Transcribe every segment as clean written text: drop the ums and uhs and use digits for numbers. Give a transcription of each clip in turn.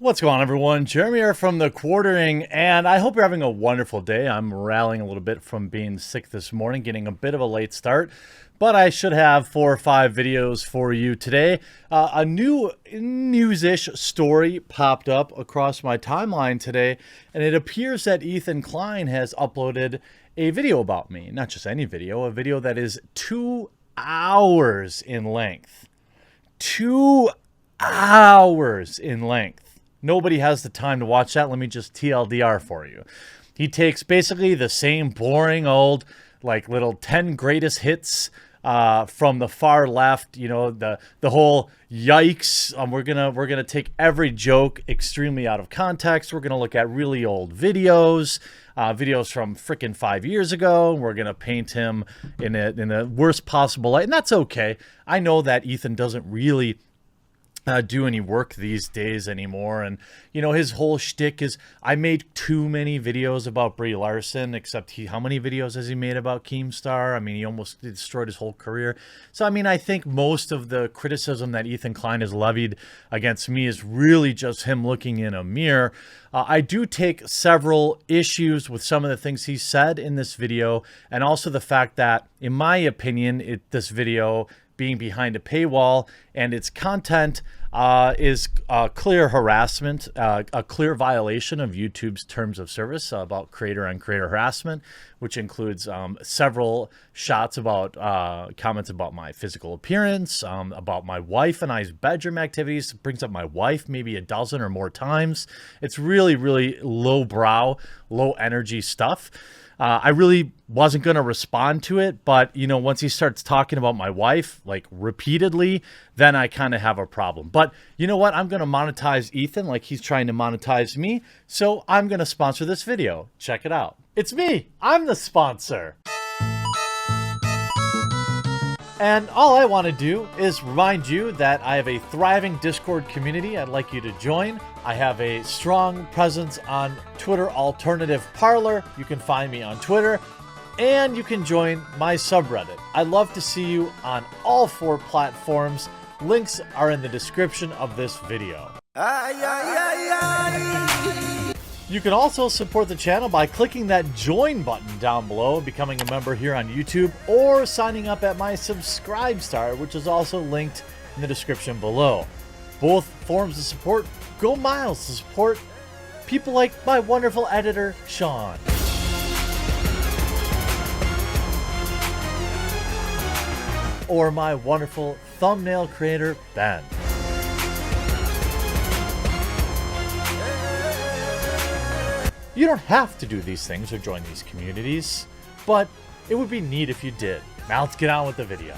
What's going on, everyone? Jeremy here from The Quartering, and I hope you're having a wonderful day. I'm rallying a little bit from being sick this morning, getting a bit of a late start, but I should have 4 or 5 videos for you today. A new news-ish story popped up across my timeline today, and it appears that Ethan Klein has uploaded a video about me. Not just any video, a video that is 2 hours in length. 2 hours in length. Nobody has the time to watch that. Let me just TLDR for you. He takes basically the same boring old, like, little 10 greatest hits from the far left. You know, the whole yikes. We're gonna take every joke extremely out of context. We're gonna look at really old videos, videos from freaking 5 years ago. We're gonna paint him in the worst possible light, and that's okay. I know that Ethan doesn't really do any work these days anymore, and you know, his whole shtick is I made too many videos about Brie Larson. Except how many videos has he made about Keemstar? I mean, he almost destroyed his whole career. So I mean, I think most of the criticism that Ethan Klein has levied against me is really just him looking in a mirror. I do take several issues with some of the things he said in this video, and also the fact that, in my opinion, this video being behind a paywall and its content is clear harassment, a clear violation of YouTube's terms of service about creator-on-creator harassment, which includes several shots about comments about my physical appearance, about my wife and I's bedroom activities. It brings up my wife maybe a dozen or more times. It's really, really low-brow, low-energy stuff. I really wasn't going to respond to it, but, you know, once he starts talking about my wife, like, repeatedly, then I kind of have a problem. But you know what? I'm going to monetize Ethan like he's trying to monetize me, so I'm going to sponsor this video. Check it out. It's me. I'm the sponsor. And all I want to do is remind you that I have a thriving Discord community I'd like you to join. I have a strong presence on Twitter Alternative Parlor. You can find me on Twitter, and you can join my subreddit. I'd love to see you on all 4 platforms. Links are in the description of this video. You can also support the channel by clicking that join button down below, becoming a member here on YouTube, or signing up at my Subscribe Star, which is also linked in the description below. Both forms of support go miles to support people like my wonderful editor, Sean. Or my wonderful thumbnail creator, Ben. You don't have to do these things or join these communities, but it would be neat if you did. Now let's get on with the video.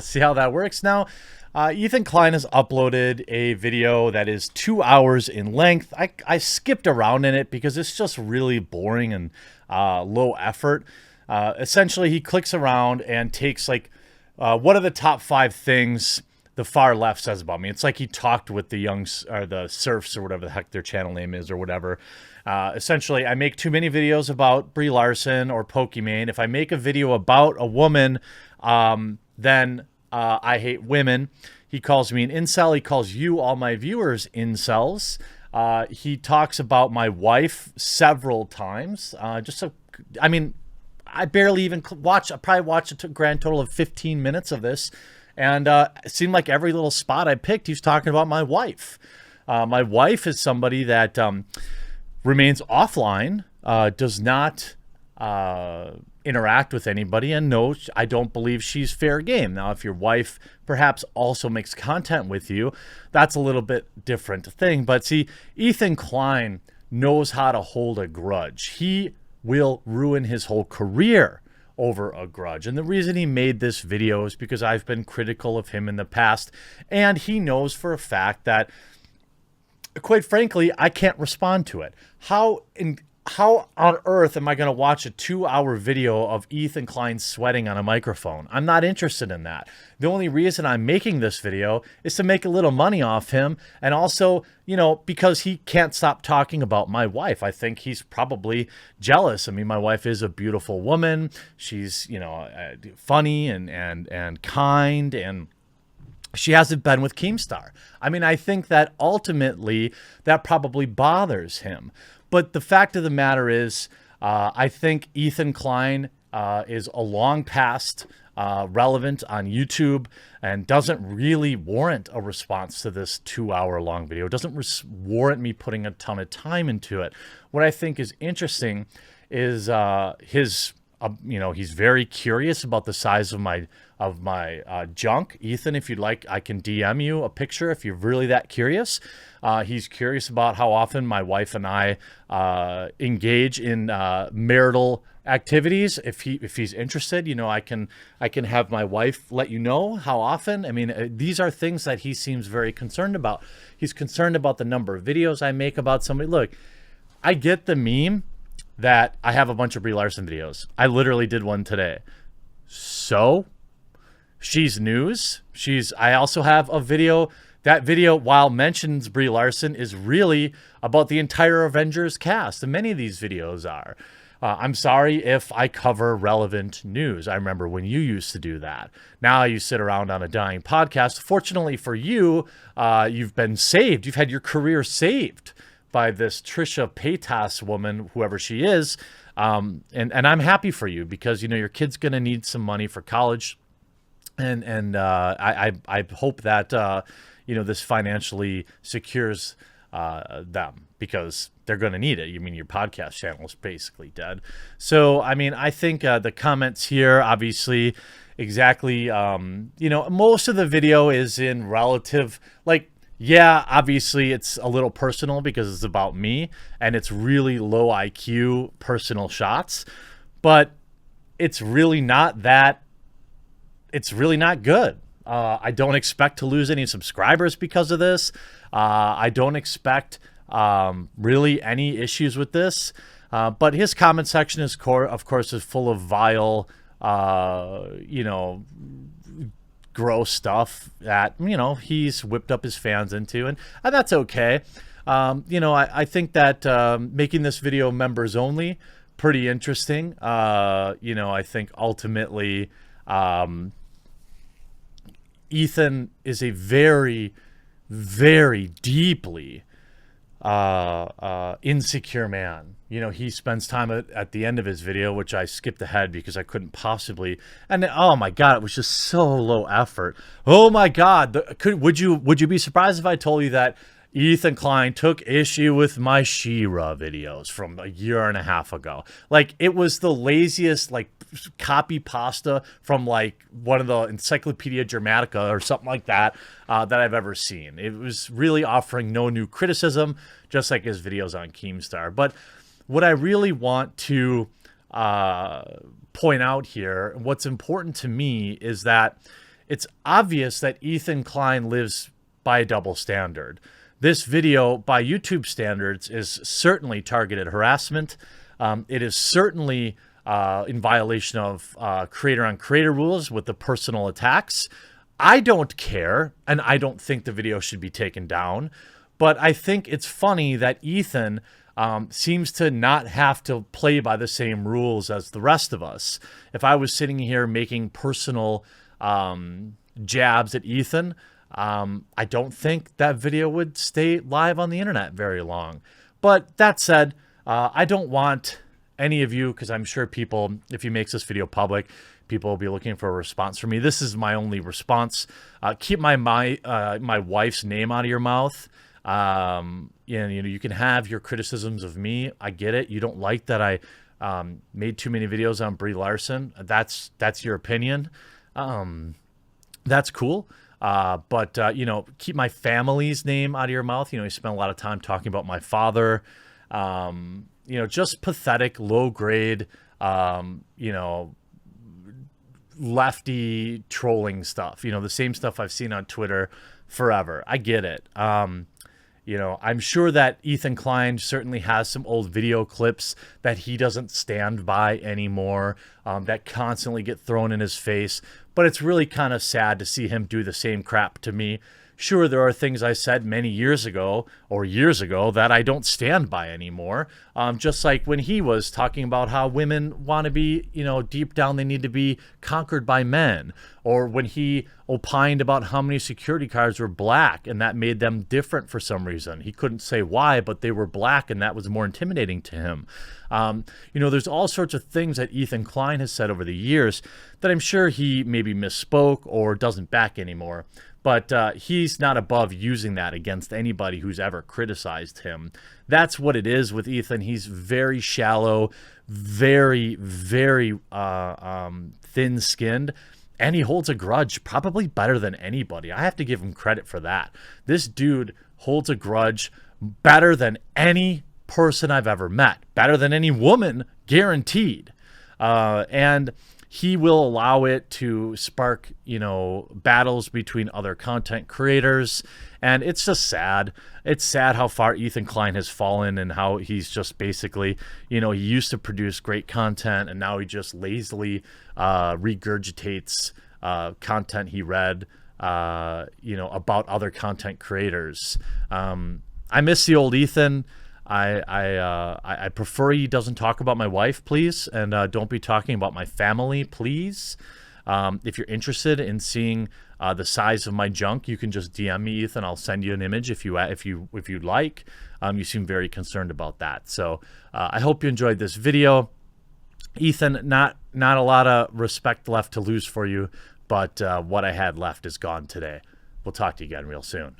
See how that works now? Ethan Klein has uploaded a video that is 2 hours in length. I skipped around in it because it's just really boring and low effort. Essentially, he clicks around and takes, like, what are the top 5 things the far left says about me. It's like he talked with the the surfs or whatever the heck their channel name is or whatever. Essentially, I make too many videos about Brie Larson or Pokimane. If I make a video about a woman, then I hate women. He calls me an incel. He calls you, all my viewers, incels. He talks about my wife several times. I mean, I barely even watch. I probably watched a grand total of 15 minutes of this. And it seemed like every little spot I picked, he's talking about my wife. My wife is somebody that remains offline, does not interact with anybody, and no, I don't believe she's fair game. Now, if your wife perhaps also makes content with you, that's a little bit different thing. But see, Ethan Klein knows how to hold a grudge. He will ruin his whole career over a grudge. And the reason he made this video is because I've been critical of him in the past, and he knows for a fact that, quite frankly, I can't respond to it. How how on earth am I going to watch a 2-hour video of Ethan Klein sweating on a microphone? I'm not interested in that. The only reason I'm making this video is to make a little money off him. And also, you know, because he can't stop talking about my wife. I think he's probably jealous. I mean, my wife is a beautiful woman. She's, you know, funny and kind, and she hasn't been with Keemstar. I mean, I think that ultimately that probably bothers him. But the fact of the matter is, I think Ethan Klein is a long past relevant on YouTube and doesn't really warrant a response to this 2-hour long video. It doesn't warrant me putting a ton of time into it. What I think is interesting is his, you know, he's very curious about the size of my junk. Ethan, if you'd like, I can DM you a picture if you're really that curious. He's curious about how often my wife and I engage in marital activities. If he's interested, you know, I can have my wife let you know how often. I mean, these are things that he seems very concerned about. He's concerned about the number of videos I make about somebody. Look, I get the meme that I have a bunch of Brie Larson videos. I literally did one today. So she's news. I also have a video. That video, while mentions Brie Larson, is really about the entire Avengers cast, and many of these videos are. I'm sorry if I cover relevant news. I remember when you used to do that. Now you sit around on a dying podcast. Fortunately for you, you've been saved. You've had your career saved by this Trisha Paytas woman, whoever she is. And I'm happy for you because, you know, your kid's going to need some money for college. And I hope that, you know, this financially secures them because they're going to need it. You mean your podcast channel is basically dead. So, I mean, I think the comments here, obviously, exactly, you know, most of the video is in relative, like, yeah, obviously it's a little personal because it's about me and it's really low IQ personal shots, but it's really not that, it's really not good. I don't expect to lose any subscribers because of this. I don't expect really any issues with this. But his comment section is, of course, is full of vile, you know, gross stuff that, you know, he's whipped up his fans into, and that's okay. You know, I think that making this video members only, pretty interesting. You know, I think ultimately Ethan is a very, very deeply insecure man. You know, he spends time at the end of his video, which I skipped ahead because I couldn't possibly. And oh my God, it was just so low effort. Oh my God, would you be surprised if I told you that Ethan Klein took issue with my She-Ra videos from a year and a half ago? Like, it was the laziest, like, copy pasta from like one of the Encyclopedia Dramatica or something like that that I've ever seen. It was really offering no new criticism, just like his videos on Keemstar. But what I really want to point out here, what's important to me, is that it's obvious that Ethan Klein lives by a double standard. This video, by YouTube standards, is certainly targeted harassment. It is certainly in violation of creator-on-creator rules with the personal attacks. I don't care, and I don't think the video should be taken down. But I think it's funny that Ethan seems to not have to play by the same rules as the rest of us. If I was sitting here making personal jabs at Ethan, I don't think that video would stay live on the internet very long. But that said, I don't want any of you, because I'm sure people, if he makes this video public, people will be looking for a response from me. This is my only response. Keep my wife's name out of your mouth. And you know, you can have your criticisms of me. I get it. You don't like that I made too many videos on Brie Larson. That's your opinion. That's cool. But you know, keep my family's name out of your mouth. You know, you spent a lot of time talking about my father. You know, just pathetic, low grade, you know, lefty trolling stuff. You know, the same stuff I've seen on Twitter forever. I get it. I'm sure that Ethan Klein certainly has some old video clips that he doesn't stand by anymore, that constantly get thrown in his face. But it's really kind of sad to see him do the same crap to me. Sure, there are things I said many years ago that I don't stand by anymore. Just like when he was talking about how women want to be, deep down they need to be conquered by men. Or when he opined about how many security guards were black and that made them different for some reason. He couldn't say why, but they were black and that was more intimidating to him. There's all sorts of things that Ethan Klein has said over the years that I'm sure he maybe misspoke or doesn't back anymore. But he's not above using that against anybody who's ever criticized him. That's what it is with Ethan. He's very shallow, very, very thin-skinned, and he holds a grudge probably better than anybody. I have to give him credit for that. This dude holds a grudge better than any person I've ever met, better than any woman, guaranteed. And he will allow it to spark, battles between other content creators. And it's just sad. It's sad how far Ethan Klein has fallen and how he's just basically, he used to produce great content and now he just lazily regurgitates content he read, about other content creators. I miss the old Ethan. I prefer he doesn't talk about my wife, please, and don't be talking about my family, please. If you're interested in seeing the size of my junk, you can just DM me, Ethan. I'll send you an image if you'd like. You seem very concerned about that, so I hope you enjoyed this video, Ethan. Not a lot of respect left to lose for you, but what I had left is gone today. We'll talk to you again real soon.